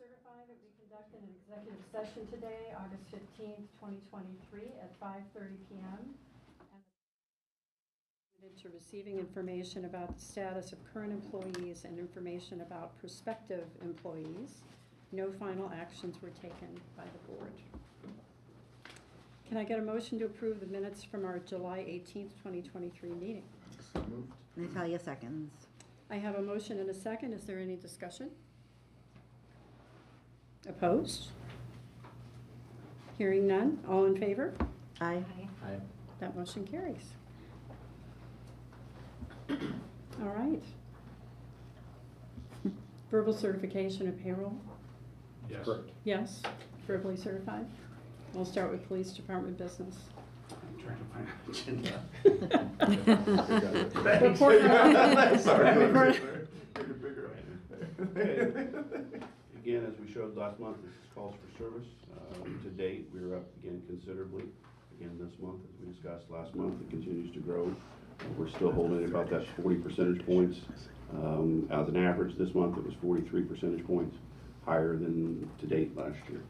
certify that we conducted an executive session today, August 15th, 2023 at 5:30 p.m. and to receiving information about the status of current employees and information about prospective employees. No final actions were taken by the board. Can I get a motion to approve the minutes from our July 18th, 2023 meeting? So moved. Natalia seconds. I have a motion and a second. Is there any discussion? Opposed? Hearing none. All in favor? Aye. Aye. That motion carries. All right. Verbal certification of payroll? Yes. Correct. Yes, verbally certified. We'll start with police department business. I'm trying to find an agenda. Report. Sorry. Report. Again, as we showed last month, this is calls for service. To date, we're up again considerably. Again, this month, as we discussed last month, it continues to grow. We're still holding about that 40 percentage points. As an average, this month it was 43 percentage points higher than to date last year.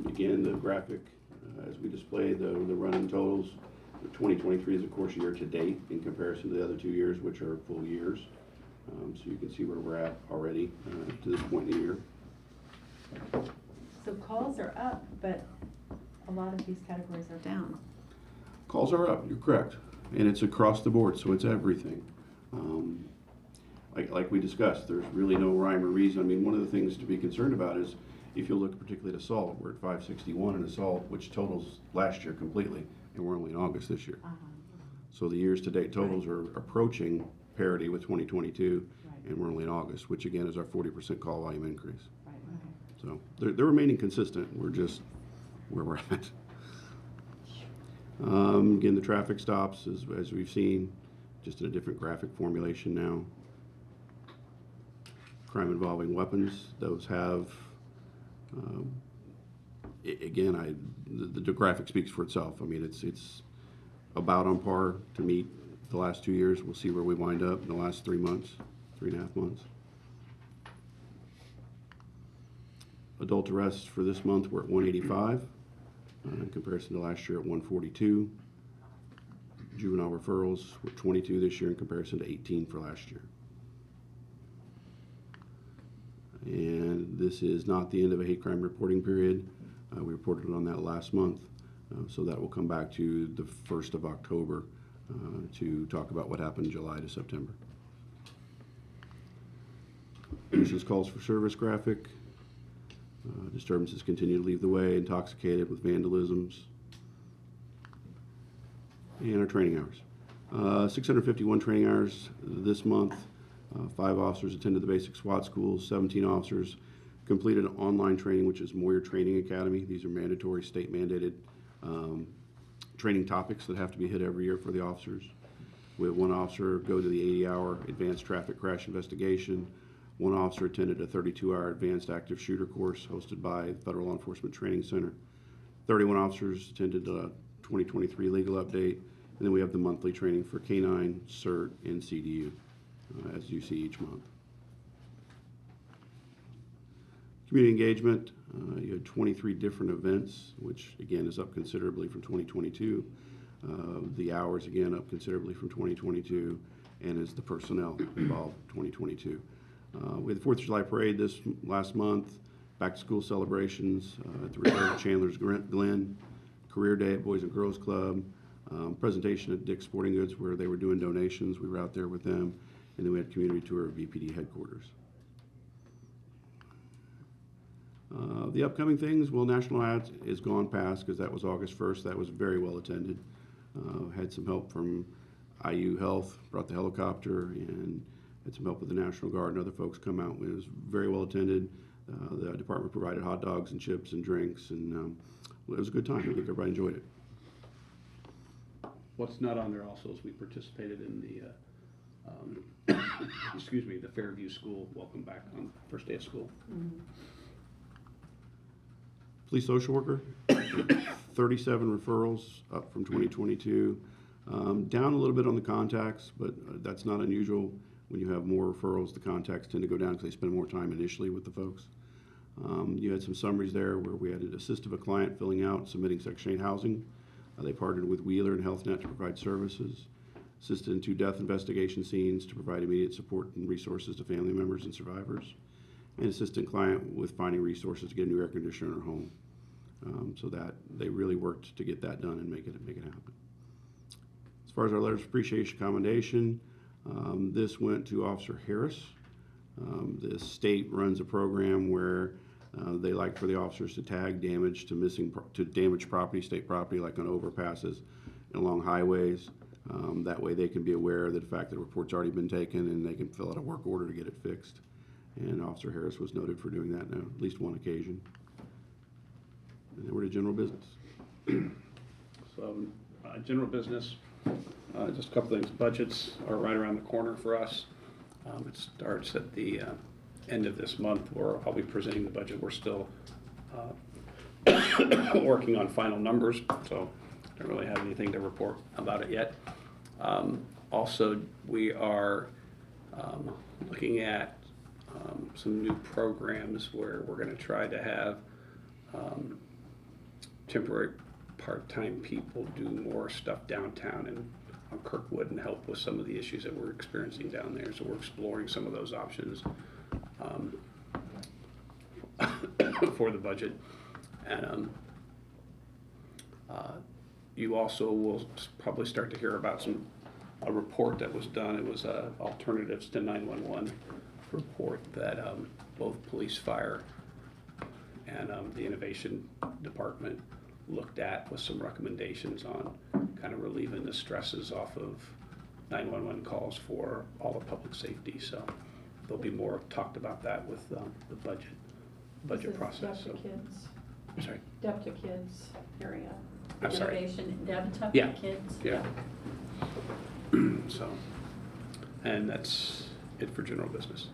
Again, the graphic, as we display the running totals, 2023 is of course year to date in comparison to the other 2 years, which are full years. So you can see where we're at already to this point in the year. So calls are up, but a lot of these categories are down. Calls are up, you're correct. And it's across the board, so it's everything. Like we discussed, there's really no rhyme or reason. I mean, one of the things to be concerned about is if you look particularly at assault, we're at 561 in assault, which totals last year completely, and we're only in August this year. So the years to date totals are approaching parity with 2022, and we're only in August, which again is our 40% call volume increase. So they're remaining consistent. We're just where we're at. Again, the traffic stops, as we've seen, just in a different graphic formulation now. Crime involving weapons, those have, again, the graphic speaks for itself. I mean, it's about on par to meet the last 2 years. We'll see where we wind up in the last 3 months, 3.5 months. Adult arrests for this month were at 185. In comparison to last year at 142. Juvenile referrals were 22 this year in comparison to 18 for last year. And this is not the end of a hate crime reporting period. We reported on that last month. So that will come back to the 1st of October to talk about what happened July to September. This is calls for service graphic. Disturbances continue to lead the way, intoxicated with vandalisms. And our training hours. 651 training hours this month. 5 officers attended the basic SWAT schools, 17 officers completed online training, which is Moyer Training Academy. These are mandatory state mandated training topics that have to be hit every year for the officers. We have 1 officer go to the 80-hour advanced traffic crash investigation. 1 officer attended a 32-hour advanced active shooter course hosted by the Federal Law Enforcement Training Center. 31 officers attended a 2023 legal update. And then we have the monthly training for K-9, CERT, and CDU, as you see each month. Community engagement, you had 23 different events, which again is up considerably from 2022. The hours again up considerably from 2022, and is the personnel involved 2022. We had the 4th of July parade this last month, back to school celebrations at the resort of Chandler's Glen, career day at Boys and Girls Club, presentation at Dick's Sporting Goods where they were doing donations. We were out there with them, and then we had a community tour of VPD headquarters. The upcoming things, well, National Ads is gone past because that was August 1st. That was very well attended. Had some help from IU Health, brought the helicopter, and had some help with the National Guard and other folks come out. It was very well attended. The department provided hot dogs and chips and drinks, and it was a good time. I think everybody enjoyed it. What's not on there also is we participated in the, excuse me, the Fairview School welcome back on the first day of school. Mm-hmm. Police social worker, 37 referrals, up from 2022. Down a little bit on the contacts, but that's not unusual. When you have more referrals, the contacts tend to go down because they spend more time initially with the folks. You had some summaries there where we had to assist of a client filling out, submitting Section 8 housing. They partnered with Wheeler and HealthNet to provide services, assisted in 2 death investigation scenes to provide immediate support and resources to family members and survivors, and assistant client with finding resources to get a new air conditioner in her home. So that they really worked to get that done and make it happen. As far as our letters of appreciation commendation, this went to Officer Harris. The state runs a program where they like for the officers to tag damage to damaged property, state property, like on overpasses and along highways. That way they can be aware of the fact that the report's already been taken and they can fill out a work order to get it fixed. And Officer Harris was noted for doing that on at least one occasion. And then we're to general business. So, general business, just a couple things. Budgets are right around the corner for us. It starts at the end of this month where I'll be presenting the budget. We're still working on final numbers, so don't really have anything to report about it yet. Also, we are looking at some new programs where we're going to try to have temporary part-time people do more stuff downtown and on Kirkwood and help with some of the issues that we're experiencing down there. So we're exploring some of those options for the budget. And you also will probably start to hear about a report that was done. It was alternatives to 911 report that both police, fire, and the innovation department looked at with some recommendations on kind of relieving the stresses off of 911 calls for all of public safety. So there'll be more talked about that with the budget process. So, Kids. I'm sorry. Depta Kids area. I'm sorry. Innovation, Depta Yeah. Kids. Yeah. So, and that's it for general business.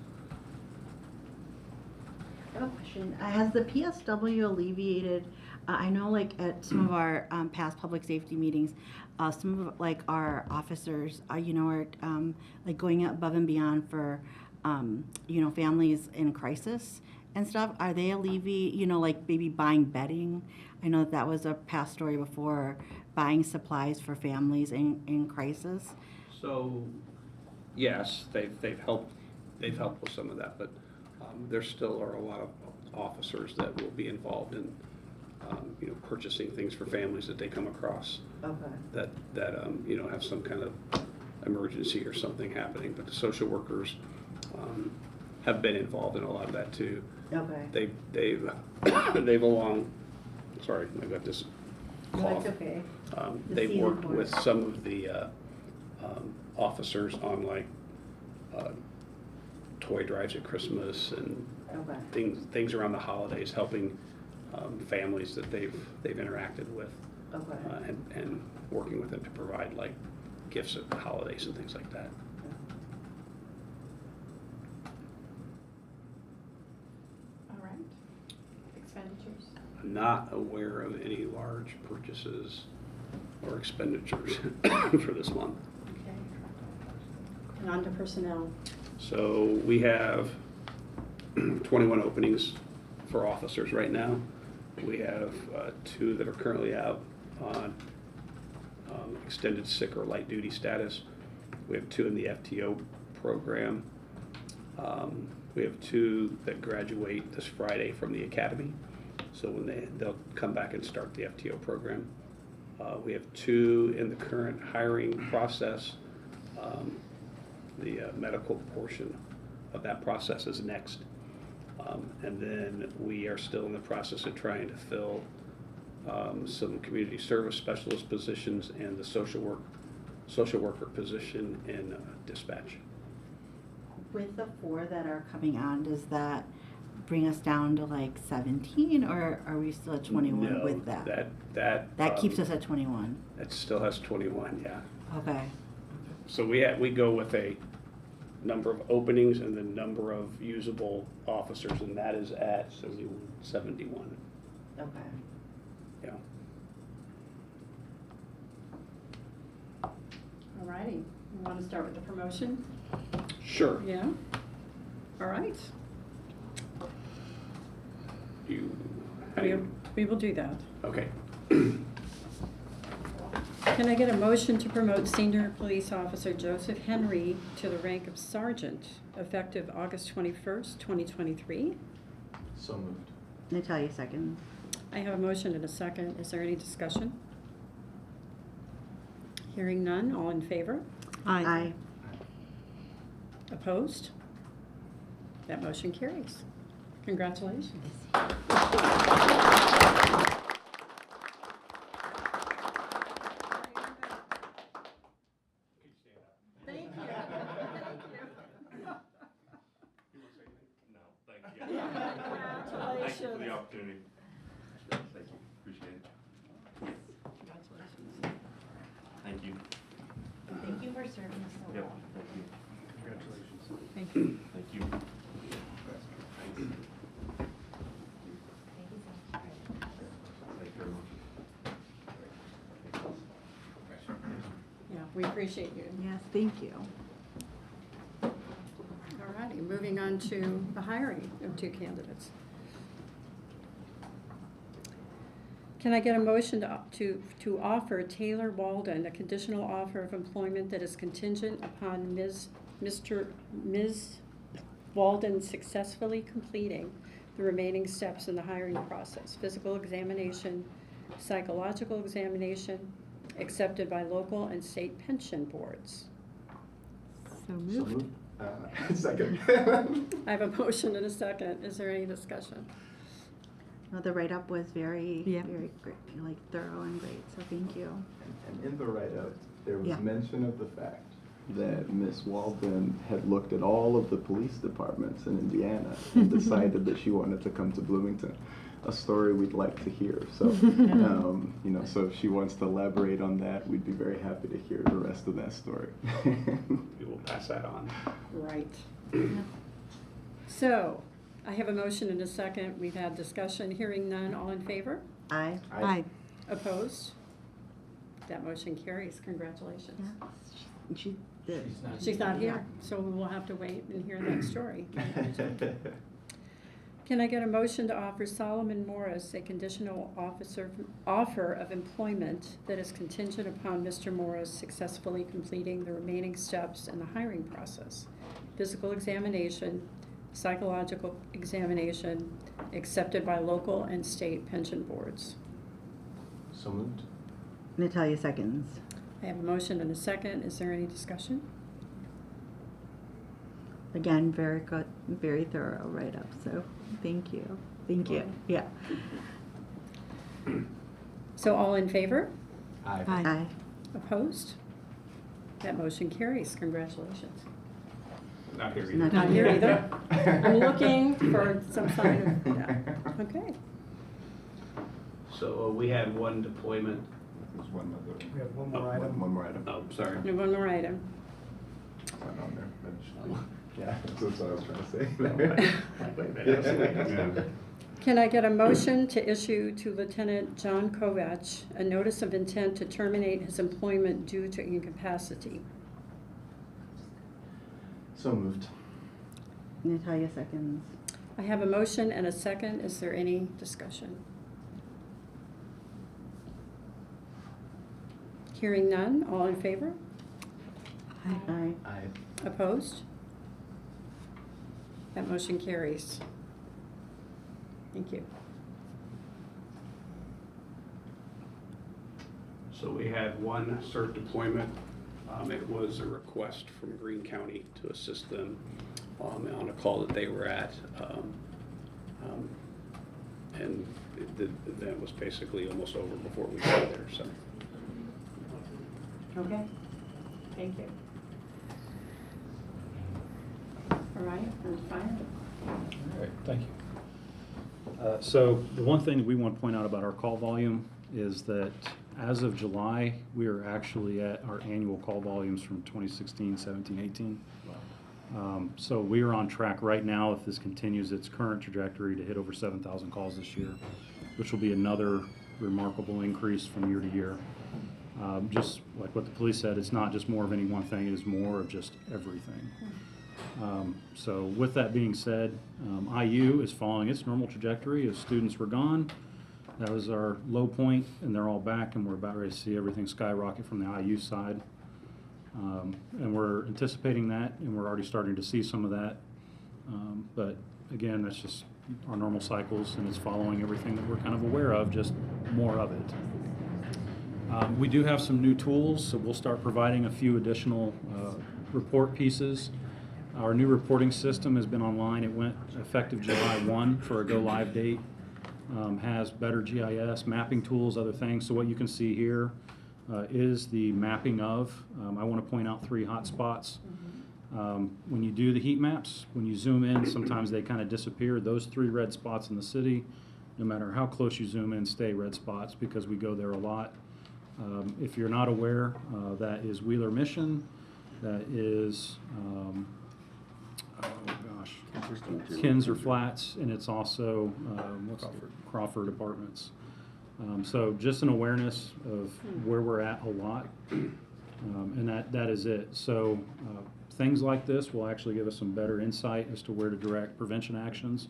I have a question. Has the PSW alleviated, I know like at some of our past public safety meetings, some of like our officers, are like going above and beyond for, families in crisis and stuff. Are they like maybe buying bedding? I know that was a past story before, buying supplies for families in crisis. So, yes, they've helped with some of that, but there still are a lot of officers that will be involved in purchasing things for families that they come across Okay. that have some kind of emergency or something happening. But the social workers have been involved in a lot of that too. Okay. They've along. Sorry, I got this cough. No, it's okay. The They've season worked for it. with some of the officers on like toy drives at Christmas and Okay. things around the holidays, helping families that they've interacted with, Okay. and working with them to provide like gifts at the holidays and things like that. All right. Expenditures. I'm not aware of any large purchases or expenditures for this month. Okay. And on to personnel. So we have 21 openings for officers right now. We have 2 that are currently out on extended sick or light duty status. We have 2 in the FTO program. We have 2 that graduate this Friday from the academy. So when they'll come back and start the FTO program. We have 2 in the current hiring process. The medical portion of that process is next. And then we are still in the process of trying to fill some community service specialist positions and the social worker position in dispatch. With the 4 that are coming on, does that bring us down to like 17, or are we still at 21 No, with that? That Keeps us at 21. It still has 21, yeah. Okay. So we go with a number of openings and the number of usable officers, and that is at 71. Okay. Yeah. All righty. We want to start with the promotion. Sure. Yeah? All right. How do you? We will do that. Okay. Can I get a motion to promote Senior Police Officer Joseph Henry to the rank of Sergeant effective August 21st, 2023? So moved. Natalia seconds. I have a motion and a second. Is there any discussion? Hearing none, all in favor? Aye. Opposed? That motion carries. Congratulations. Thank you. No, thank you. Thank you for Congratulations. the opportunity. Thank you, appreciate it. Congratulations. Thank you. Thank you for serving us so Yep, thank you. Congratulations. Thank you. Thank you. Thank you very much. Yeah, we appreciate you. Yes, thank you. All righty, moving on to the hiring of two candidates. Can I get a motion to offer Taylor Walden a conditional offer of employment that is contingent upon Ms. Walden successfully completing the remaining steps in the hiring process: physical examination, psychological examination, accepted by local and state pension boards? So So moved. moved. Second. I have a motion and a second. Is there any discussion? Well, the write-up was very, Yeah. very great, like thorough and great, so thank you. And in the write-up, there was Yeah. mention of the fact that Miss Walden had looked at all of the police departments in Indiana and decided that she wanted to come to Bloomington. A story we'd like to hear. So, you know, so if she wants to elaborate on that, we'd be very happy to hear the rest of that story. We will pass that on. Right. So, I have a motion and a second. We've had discussion. Hearing none. All in favor? Aye. Aye. Opposed? That motion carries. Congratulations. Yeah. She did. She's not here, so we will have to wait and hear that story. Can I get a motion to offer Solomon Morris a conditional offer of employment that is contingent upon Mr. Morris successfully completing the remaining steps in the hiring process: physical examination, psychological examination, accepted by local and state pension boards? So moved. Natalia seconds. I have a motion and a second. Is there any discussion? Again, very good, very thorough write-up, so thank you. Thank you. Yeah. So all in favor? Aye. Aye. Aye. Opposed? That motion carries. Congratulations. Not here either. Not Not here either. I'm looking for some sign of, yeah. Okay. So we had one deployment. There's one other. We have one more item. One more item. Oh, sorry. And one more item. It's not on there. but it should be. Yeah, that's what I was trying to say. Yeah. Can I get a motion to issue to Lieutenant John Kovach a notice of intent to terminate his employment due to incapacity? So moved. Natalia seconds. I have a motion and a second. Is there any discussion? Hearing none. All in favor? Aye. Aye. Opposed? That motion carries. Thank you. So we had one CERT deployment. It was a request from Greene County to assist them on a call that they were at. And the event was basically almost over before we got there, so. Okay. Thank you. All right, and fire. All right, thank you. So the one thing we want to point out about our call volume is that as of July, we are actually at our annual call volumes from 2016, 17, 18. So we are on track right now, if this continues its current trajectory, to hit over 7,000 calls this year, which will be another remarkable increase from year to year. Just like what the police said, it's not just more of any one thing, it is more of just everything. So with that being said, IU is following its normal trajectory as students were gone. That was our low point, and they're all back, and we're about ready to see everything skyrocket from the IU side. And we're anticipating that, and we're already starting to see some of that. But again, that's just our normal cycles, and it's following everything that we're kind of aware of, just more of it. We do have some new tools, so we'll start providing a few additional report pieces. Our new reporting system has been online. It went effective July 1 for a go-live date. Has better GIS, mapping tools, other things. So what you can see here is the mapping of, I want to point out 3 hot spots. When you do the heat maps, when you zoom in, sometimes they kind of disappear. Those 3 red spots in the city, no matter how close you zoom in, stay red spots because we go there a lot. If you're not aware, that is Wheeler Mission. That is, Kinzer Flats, and it's also Crawford Apartments. So just an awareness of where we're at a lot, and that is it. So things like this will actually give us some better insight as to where to direct prevention actions.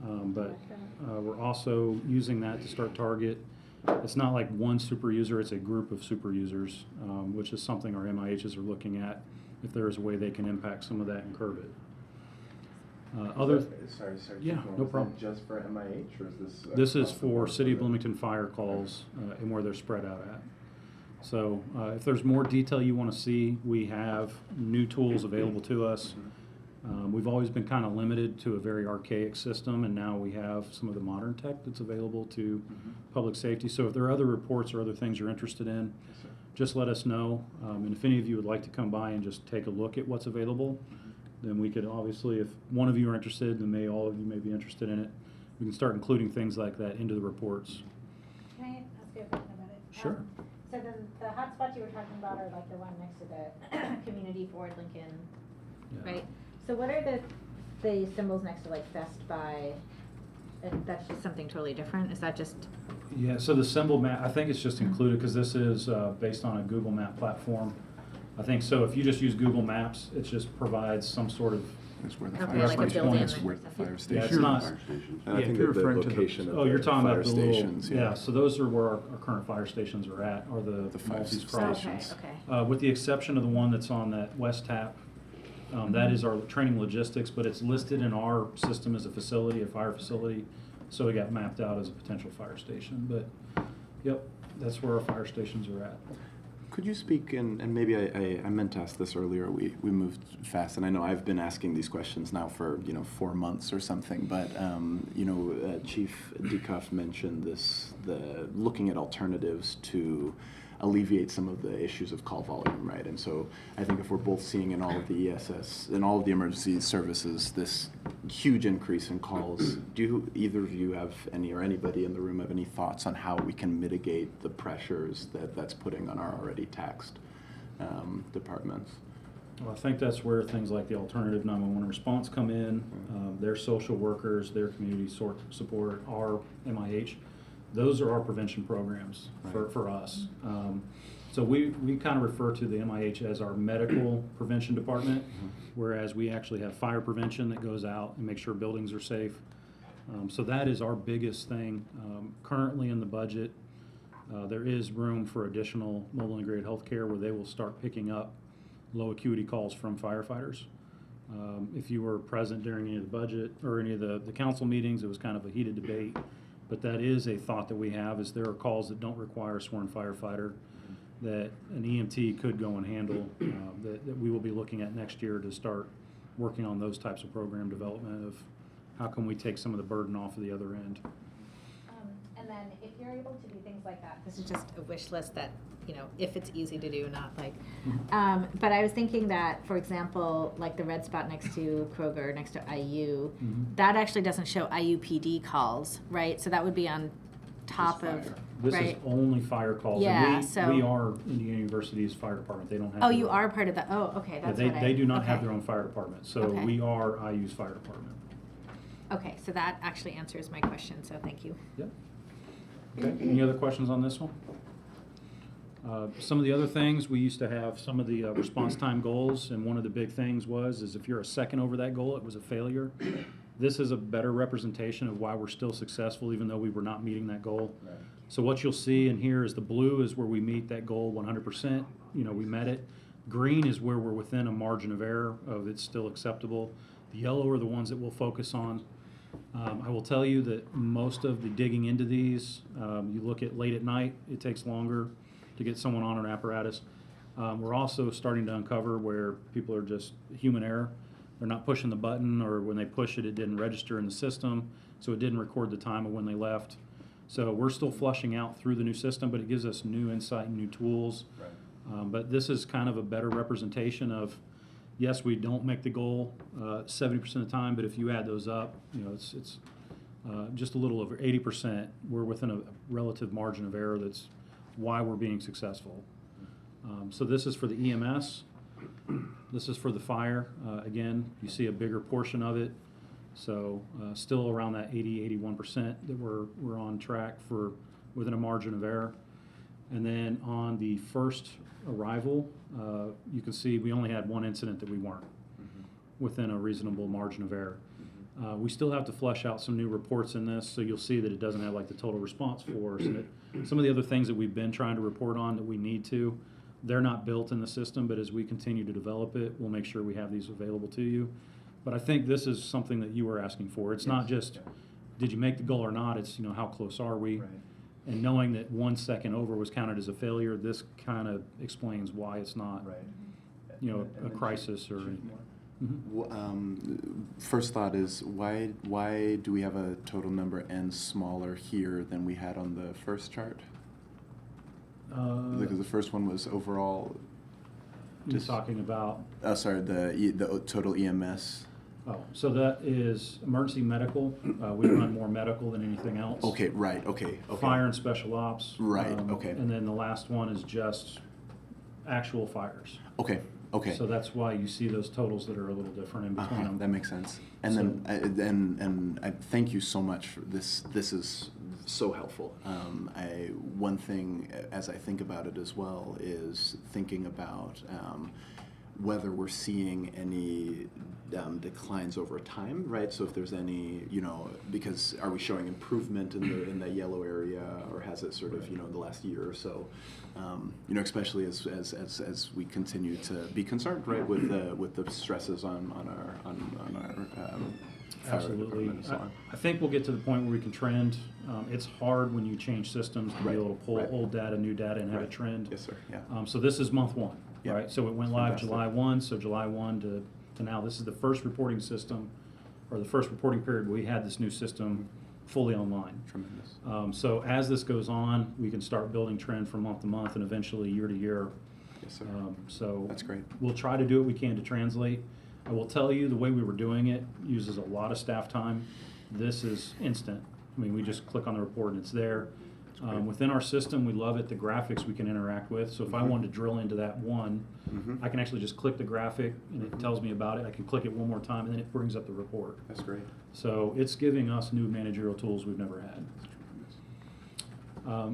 But we're also using that to start target. It's not like one super user, it's a group of super users, which is something our MIHs are looking at, if there is a way they can impact some of that and curb it. Sorry. Yeah, keep going. no Is that problem. just for MIH, or is this? This is across the for board City of the- Bloomington fire calls and where they're spread out at. So if there's more detail you want to see, we have new tools available to us. We've always been kind of limited to a very archaic system, and now we have some of the modern tech that's available to public safety. So if there are other reports or other things you're interested in, Yes, sir. just let us know. And if any of you would like to come by and just take a look at what's available, then we could obviously, if one of you are interested, then all of you may be interested in it. We can start including things like that into the reports. Can I ask you a question about it? Sure. So the hotspots you were talking about are like the one next to the community Ford Lincoln, Yeah. right? So what are the symbols next to like Best Buy? And that's just something totally different? Is that just, Yeah, so the symbol map, I think it's just included because this is based on a Google Map platform. I think so. If you just use Google Maps, it just provides some sort of, That's where the okay, fire like a reference station building? points is, or where the something? fire yeah, station it's is. not. Fire stations. And I Yeah, think if you're that the referring to the- location of Oh, you're the talking fire about the little, stations, yeah, so those are where our current fire stations are at, are the The fire Maltese stations. Cross. okay, okay. With the exception of the one that's on that west tap, that is our training logistics, but it's listed in our system as a facility, a fire facility, so it got mapped out as a potential fire station. But, yep, that's where our fire stations are at. Could you speak, and maybe I meant to ask this earlier, we moved fast, and I know I've been asking these questions now for, 4 months or something, but, Chief Decuff mentioned looking at alternatives to alleviate some of the issues of call volume, right? And so I think if we're both seeing in all of the ESS, in all of the emergency services, this huge increase in calls, do either of you have any, or anybody in the room have any thoughts on how we can mitigate the pressures that's putting on our already taxed departments? Well, I think that's where things like the alternative 911 response come in, their social workers, their community support, our MIH. Those are our prevention programs for us. So we kind of refer to the MIH as our medical prevention department, whereas we actually have fire prevention that goes out and makes sure buildings are safe. So that is our biggest thing. Currently in the budget, there is room for additional mobile integrated healthcare where they will start picking up low acuity calls from firefighters. If you were present during any of the budget or any of the council meetings, it was kind of a heated debate. But that is a thought that we have, is there are calls that don't require a sworn firefighter that an EMT could go and handle, that we will be looking at next year to start working on those types of program development of how can we take some of the burden off of the other end. And then if you're able to do things like that, this is just a wish list that, if it's easy to do, not like, but I was thinking that, for example, like the red spot next to Kroger, next to IU, that actually doesn't show IUPD calls, right? So that would be on top of, Fire. This is right? only fire calls. Yeah, And so- we are Indiana University's fire department. They don't have. Oh, their you own. are part of that, oh, okay, Yeah, that's they, what I. they do not have okay. their own fire department, so Okay. we are IU's fire department. Okay, so that actually answers my question, so thank you. Yep. Okay, any other questions on this one? Some of the other things, we used to have some of the response time goals, and one of the big things is if you're a second over that goal, it was a failure. This is a better representation of why we're still successful, even though we were not meeting that goal. Right. So what you'll see in here is the blue is where we meet that goal 100%, we met it. Green is where we're within a margin of error of it's still acceptable. The yellow are the ones that we'll focus on. I will tell you that most of the digging into these, you look at late at night, it takes longer to get someone on an apparatus. We're also starting to uncover where people are just human error. They're not pushing the button, or when they push it, it didn't register in the system, so it didn't record the time of when they left. So we're still flushing out through the new system, but it gives us new insight and new tools. Right. But this is kind of a better representation of, yes, we don't make the goal 70% of the time, but if you add those up, it's just a little over 80%. We're within a relative margin of error. That's why we're being successful. So this is for the EMS. This is for the fire. Again, you see a bigger portion of it. So still around that 80-81% that we're on track for within a margin of error. And then on the first arrival, you can see we only had one incident that we weren't within a reasonable margin of error. We still have to flesh out some new reports in this, so you'll see that it doesn't have like the total response force. And some of the other things that we've been trying to report on that we need to, they're not built in the system, but as we continue to develop it, we'll make sure we have these available to you. But I think this is something that you were asking for. It's not just, did you make the goal or not? It's, how close are we? Right. And knowing that 1 second over was counted as a failure, this kind of explains why it's not, Right. a crisis or. First thought is why do we have a total number n smaller here than we had on the first chart? Because the first one was overall. You're talking about. Sorry, the total EMS. Oh, so that is emergency medical. We run more medical than anything else. Okay, right. Okay. Fire and special ops. Right, okay. And then the last one is just actual fires. Okay. Okay. So that's why you see those totals that are a little different in between them. That makes sense. And then I thank you so much for this. This is so helpful. One thing as I think about it as well is thinking about whether we're seeing any declines over time, right? So if there's any, because are we showing improvement in the yellow area, or has it sort of, the last year or so, especially as we continue to be concerned, right, with the stresses on our fire Absolutely. department and so on. I think we'll get to the point where we can trend. It's hard when you change systems to Right, be able to pull right. old data, new data, and have a Right. trend. Yes, sir. Yeah. So this is month 1, Yeah. right? So it went live Fantastic. July 1, so July 1 to now. This is the first reporting system, or the first reporting period where we had this new system fully online. Tremendous. So as this goes on, we can start building trend from month to month and eventually year to year. Yes, sir. So That's great. we'll try to do what we can to translate. I will tell you, the way we were doing it uses a lot of staff time. This is instant. I mean, we just click on the report and it's there. Within our system, we love it, the graphics we can interact with. So if I wanted to drill into that one, I can actually just click the graphic and it tells me about it. I can click it one more time and then it brings up the report. That's great. So it's giving us new managerial tools we've never had.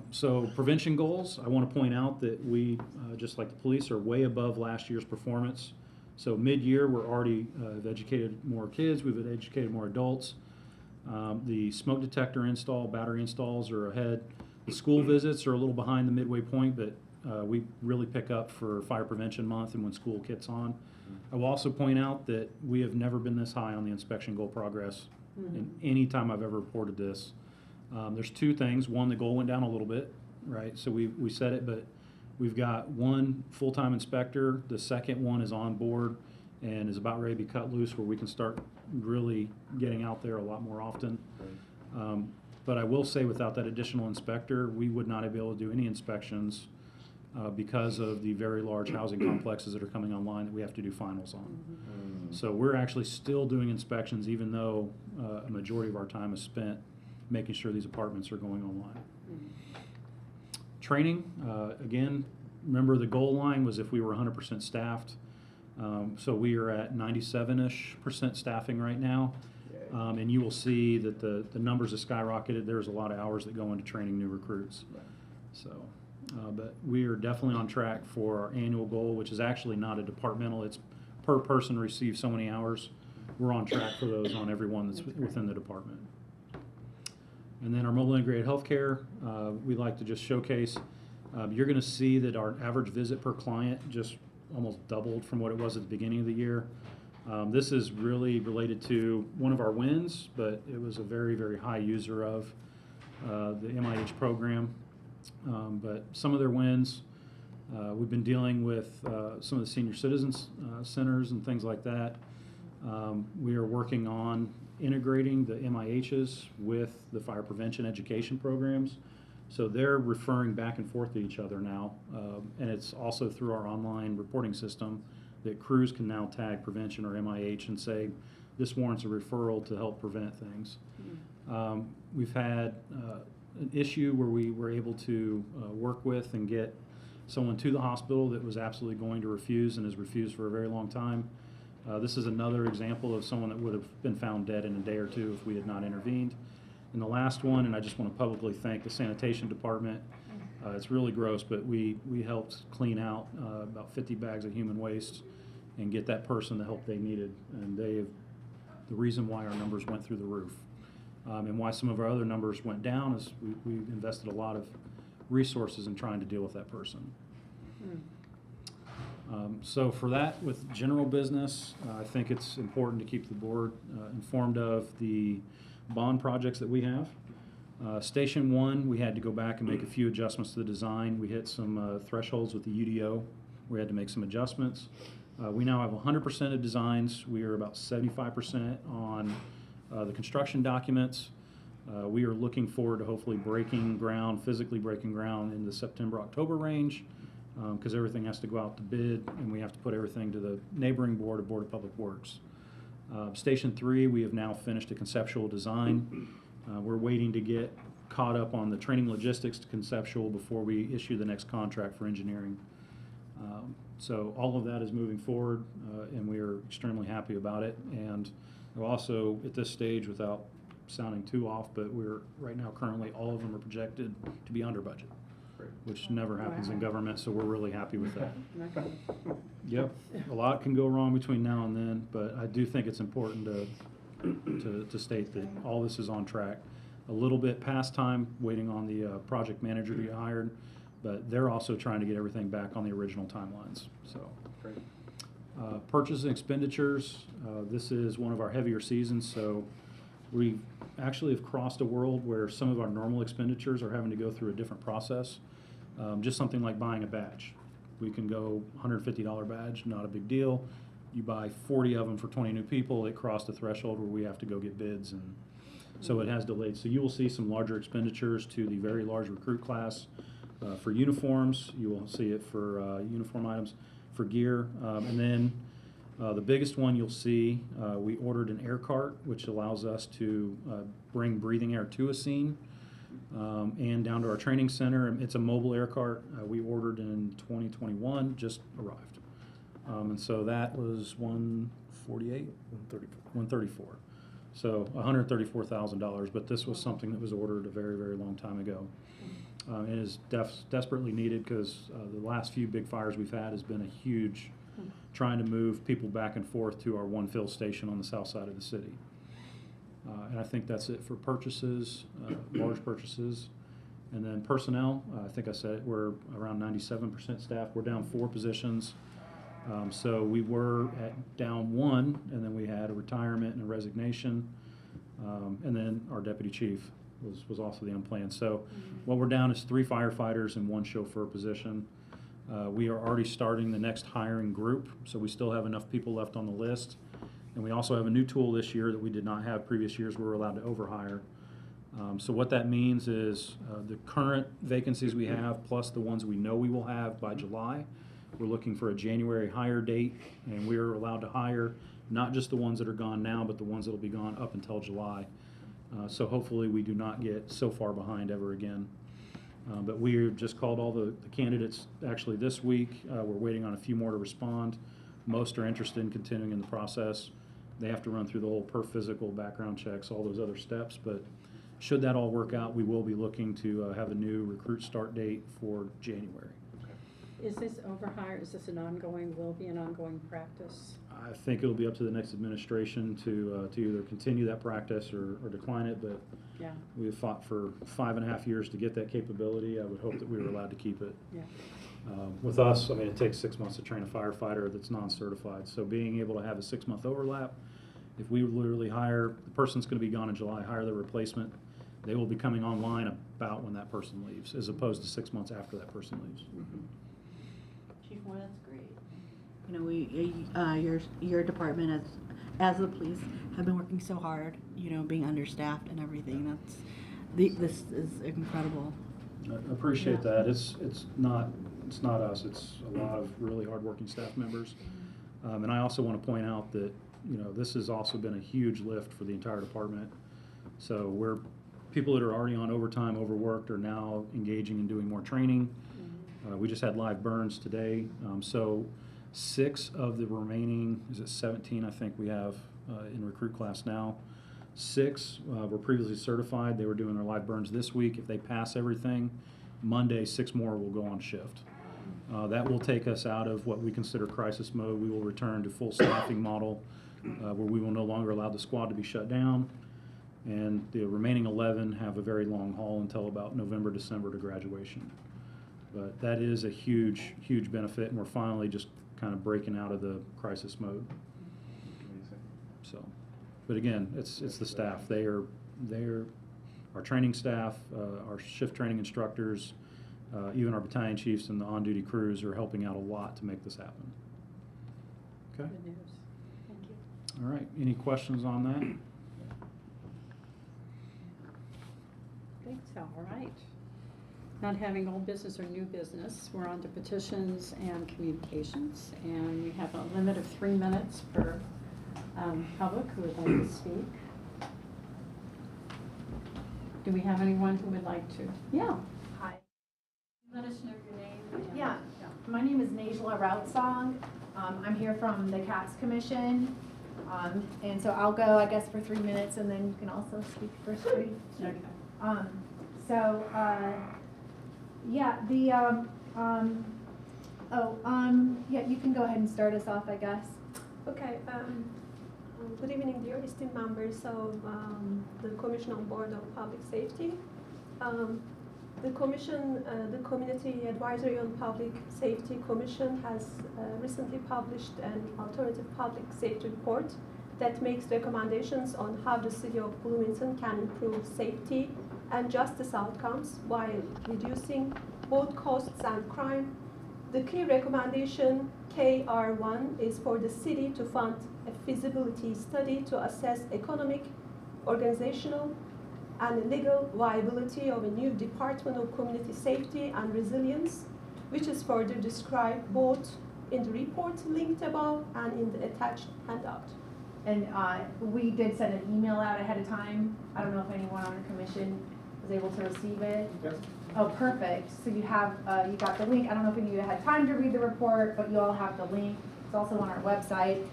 So prevention goals, I want to point out that we, just like the police, are way above last year's performance. So mid-year, we're already have educated more kids, we've educated more adults. The smoke detector install, battery installs are ahead. The school visits are a little behind the midway point, but we really pick up for Fire Prevention Month and when school kicks on. I will also point out that we have never been this high on the inspection goal progress in any time I've ever reported this. There's 2 things. One, the goal went down a little bit, right? So we said it, but we've got 1 full-time inspector. The second one is on board and is about ready to be cut loose where we can start really getting out there a lot more often. But I will say without that additional inspector, we would not be able to do any inspections because of the very large housing complexes that are coming online that we have to do finals on. So we're actually still doing inspections even though a majority of our time is spent making sure these apartments are going online. Training, again, remember the goal line was if we were 100% staffed. So we are at 97-ish% staffing right now. And you will see that the numbers have skyrocketed. There's a lot of hours that go into training new recruits. So But we are definitely on track for our annual goal, which is actually not a departmental, it's per person receives so many hours. We're on track for those on everyone that's within the department. And then our mobile integrated healthcare, we like to just showcase. You're going to see that our average visit per client just almost doubled from what it was at the beginning of the year. This is really related to one of our wins, but it was a very, very high user of the MIH program. But some of their wins, we've been dealing with some of the senior citizens centers and things like that. We are working on integrating the MIHs with the fire prevention education programs. So they're referring back and forth to each other now. And it's also through our online reporting system that crews can now tag prevention or MIH and say, this warrants a referral to help prevent things. We've had an issue where we were able to work with and get someone to the hospital that was absolutely going to refuse and has refused for a very long time. This is another example of someone that would have been found dead in a day or two if we had not intervened. And the last one, and I just want to publicly thank the sanitation department. It's really gross, but we helped clean out about 50 bags of human waste and get that person the help they needed. And the reason why our numbers went through the roof. And why some of our other numbers went down is we invested a lot of resources in trying to deal with that person. So for that, with general business, I think it's important to keep the board informed of the bond projects that we have. Station 1, we had to go back and make a few adjustments to the design. We hit some thresholds with the UDO. We had to make some adjustments. We now have 100% of designs. We are about 75% on the construction documents. We are looking forward to hopefully physically breaking ground in the September-October range, because everything has to go out to bid and we have to put everything to the neighboring board of Public Works. Station 3, we have now finished a conceptual design. We're waiting to get caught up on the training logistics to conceptual before we issue the next contract for engineering. So all of that is moving forward, and we are extremely happy about it. And we're also at this stage, without sounding too off, but we're right now currently all of them are projected to be under budget, which never happens in government. So we're really happy with that. Yep, a lot can go wrong between now and then, but I do think it's important to state that all this is on track. A little bit past time, waiting on the project manager to get hired, but they're also trying to get everything back on the original timelines. So, Great. Purchase and expenditures. This is one of our heavier seasons, so we actually have crossed a world where some of our normal expenditures are having to go through a different process. Just something like buying a badge. We can go $150 badge, not a big deal. You buy 40 of them for 20 new people, it crossed a threshold where we have to go get bids, and so it has delayed. So you will see some larger expenditures to the very large recruit class for uniforms. You will see it for uniform items, for gear, and then the biggest one you'll see, we ordered an air cart, which allows us to bring breathing air to a scene. And down to our training center. It's a mobile air cart. We ordered in 2021, just arrived. And so that was $148? $134. So $134,000, but this was something that was ordered a very, very long time ago. And is desperately needed because the last few big fires we've had has been a huge trying to move people back and forth to our one fill station on the south side of the city. And I think that's it for purchases, large purchases. And then personnel, I think I said it, we're around 97% staff. We're down 4 positions. So we were down 1, and then we had a retirement and a resignation. And then our deputy chief was also the unplanned. So what we're down is 3 firefighters and 1 chauffeur position. We are already starting the next hiring group, so we still have enough people left on the list. And we also have a new tool this year that we did not have previous years. We were allowed to overhire. So what that means is the current vacancies we have, plus the ones we know we will have by July, we're looking for a January hire date, and we're allowed to hire not just the ones that are gone now, but the ones that will be gone up until July. So hopefully we do not get so far behind ever again. But we just called all the candidates actually this week. We're waiting on a few more to respond. Most are interested in continuing in the process. They have to run through the whole per physical background checks, all those other steps, but should that all work out, we will be looking to have a new recruit start date for January. Is this overhire, is this an ongoing, will be an ongoing practice? I think it'll be up to the next administration to either continue that practice or decline it, but Yeah, we have fought for 5.5 years to get that capability. I would hope that we were allowed to keep it. yeah. With us, I mean, it takes 6 months to train a firefighter that's non-certified, so being able to have a 6-month overlap, if we literally hire, the person's gonna be gone in July, hire the replacement, they will be coming online about when that person leaves, as opposed to 6 months after that person leaves. Chief Moore, that's great. You know, your department as the police have been working so hard, you know, being understaffed and everything. This is incredible. I appreciate that. It's not us. It's a lot of really hardworking staff members. And I also want to point out that, you know, this has also been a huge lift for the entire department. So where people that are already on overtime, overworked, are now engaging in doing more training. We just had live burns today. So 6 of the remaining, is it 17 I think we have in recruit class now. 6 were previously certified. They were doing their live burns this week. If they pass everything, Monday 6 more will go on shift. That will take us out of what we consider crisis mode. We will return to full staffing model where we will no longer allow the squad to be shut down. And the remaining 11 have a very long haul until about November, December to graduation. But that is a huge, huge benefit, and we're finally just kind of breaking out of the crisis mode. So, but again, it's the staff. They are our training staff, our shift training instructors, even our battalion chiefs and the on-duty crews are helping out a lot to make this happen. Okay. Good news. Thank you. All right. Any questions on that? I think so, all right. Not having old business or new business, we're on to petitions and communications, and we have a limit of 3 minutes per public who would like to speak. Do we have anyone who would like to? Yeah. Hi. Let us know your name. and- Yeah, my name is Najla Routsong. I'm here from the CATS Commission. And so I'll go, I guess, for 3 minutes, and then you can also speak for 3. Okay. Yeah, yeah, you can go ahead and start us off, I guess. Okay, good evening, dear esteemed members of the Commission on Board of Public Safety. The Commission, the Community Advisory on Public Safety Commission has recently published an alternative public safety report that makes recommendations on how the City of Bloomington can improve safety and justice outcomes while reducing both costs and crime. The key recommendation, KR1, is for the city to fund a feasibility study to assess economic, organizational, and legal viability of a new Department of Community Safety and Resilience, which is further described both in the report linked above and in the attached handout. And we did send an email out ahead of time. I don't know if anyone on the commission was able to receive it. Yes. Oh, perfect. So you have, you got the link. I don't know if any of you had time to read the report, but you all have the link. It's also on our website.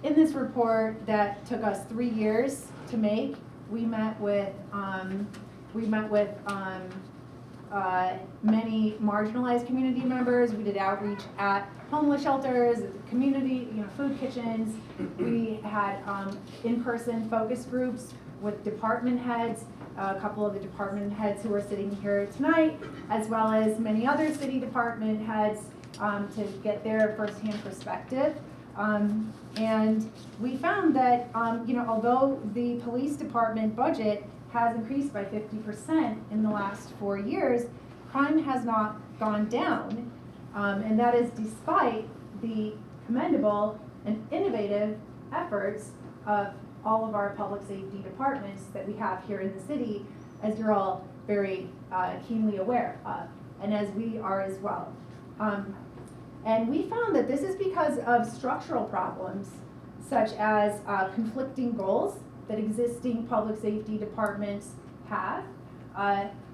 In this report that took us 3 years to make, we met with many marginalized community members. We did outreach at homeless shelters, community, food kitchens. We had in-person focus groups with department heads, a couple of the department heads who are sitting here tonight, as well as many other city department heads to get their firsthand perspective. And we found that, although the police department budget has increased by 50% in the last 4 years, crime has not gone down. And that is despite the commendable and innovative efforts of all of our public safety departments that we have here in the city, as you're all very keenly aware of, and as we are as well. And we found that this is because of structural problems, such as conflicting goals that existing public safety departments have,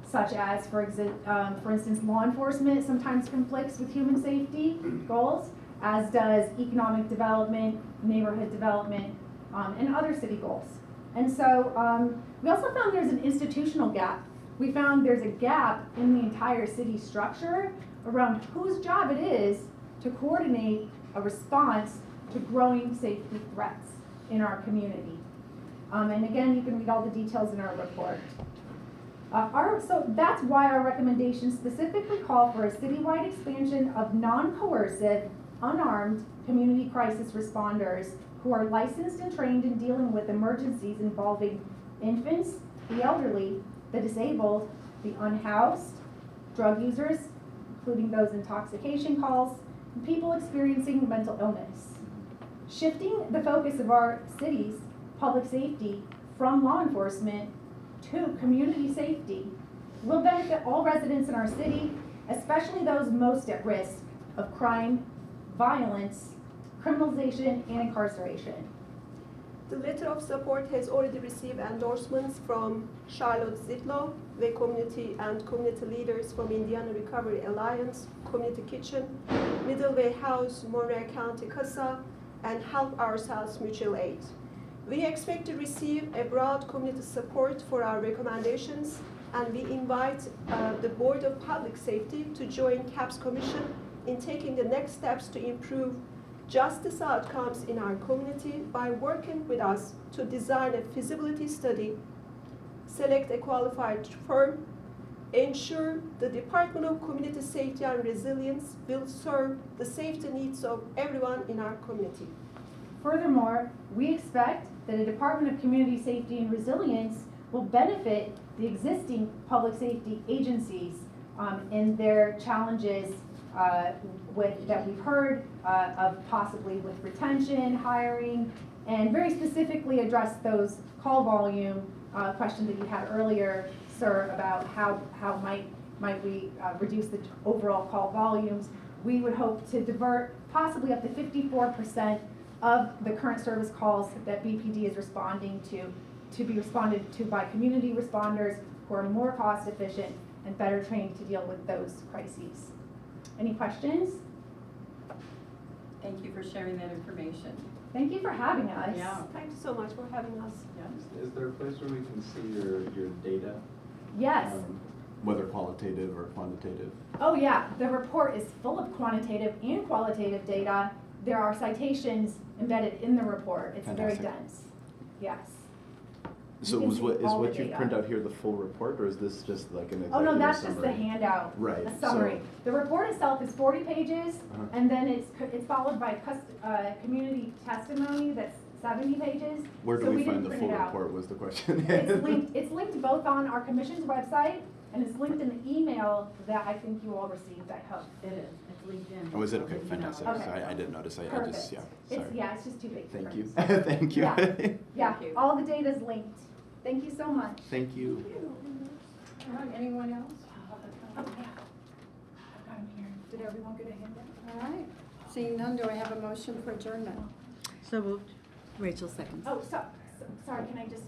such as, for instance, law enforcement sometimes conflicts with human safety goals, as does economic development, neighborhood development, and other city goals. And so we also found there's an institutional gap. We found there's a gap in the entire city structure around whose job it is to coordinate a response to growing safety threats in our community. And again, you can read all the details in our report. So that's why our recommendations specifically call for a citywide expansion of non-coercive, unarmed community crisis responders who are licensed and trained in dealing with emergencies involving infants, the elderly, the disabled, the unhoused, drug users, including those intoxication calls, and people experiencing mental illness. Shifting the focus of our city's public safety from law enforcement to community safety will benefit all residents in our city, especially those most at risk of crime, violence, criminalization, and incarceration. The letter of support has already received endorsements from Charlotte Zitlow, the community and community leaders from Indiana Recovery Alliance, Community Kitchen, Middleway House, Monroe County CASA, and Help Ourselves Mutual Aid. We expect to receive a broad community support for our recommendations, and we invite the Board of Public Safety to join CAPS Commission in taking the next steps to improve justice outcomes in our community by working with us to design a feasibility study, select a qualified firm, ensure the Department of Community Safety and Resilience will serve the safety needs of everyone in our community. Furthermore, we expect that a Department of Community Safety and Resilience will benefit the existing public safety agencies in their challenges that we've heard of possibly with retention, hiring, and very specifically address those call volume questions that you had earlier, sir, about how might we reduce the overall call volumes. We would hope to divert possibly up to 54% of the current service calls that BPD is responding to be responded to by community responders who are more cost efficient and better trained to deal with those crises. Any questions? Thank you for sharing that information. Thank you for having us. Yeah. Thank you so much for having us. Is there a place where we can see your data? Yes. Whether qualitative or quantitative. Oh yeah, the report is full of quantitative and qualitative data. There are citations embedded in the report. It's Fantastic. very dense. Yes. So You can is see what all the you data. print out here the full report, or is this just like an executive Oh no, that's just summary? the handout. Right, A summary. so- The report itself is 40 pages, Uh-huh. and then it's followed by community testimony that's 70 pages. Where do So we didn't find the print full it out. report was the question. It's linked both on our commission's website, and it's linked in the email that I think you all received, I hope. It is, it's LinkedIn. Oh, is it? Okay, fantastic. Okay. So I didn't notice. I just, Perfect. yeah, sorry. It's just too big. for Thank you. us. Thank you. Yeah. Yeah, Thank you. all the data's linked. Thank you so much. Thank you. All right, anyone else? Oh, yeah. I've got 'em here. Did everyone get a handout? All right. Seeing none, do I have a motion for adjournment? So moved. Rachel seconds. Oh, sorry, can I just,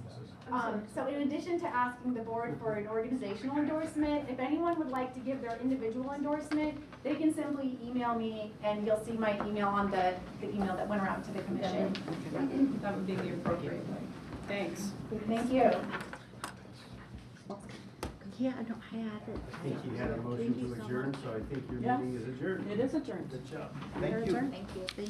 so in addition to asking the board for an organizational endorsement, if anyone would like to give their individual endorsement, they can simply email me, and you'll see my email on the email that went around to the commission. That would be the appropriate way. Thanks. Thank you. Yeah, I know, I had it. I think you had a motion to adjourn, so I think your Yeah. meeting is adjourned. It is adjourned. Good job. We're Thank you. adjourned. Thank you. Thank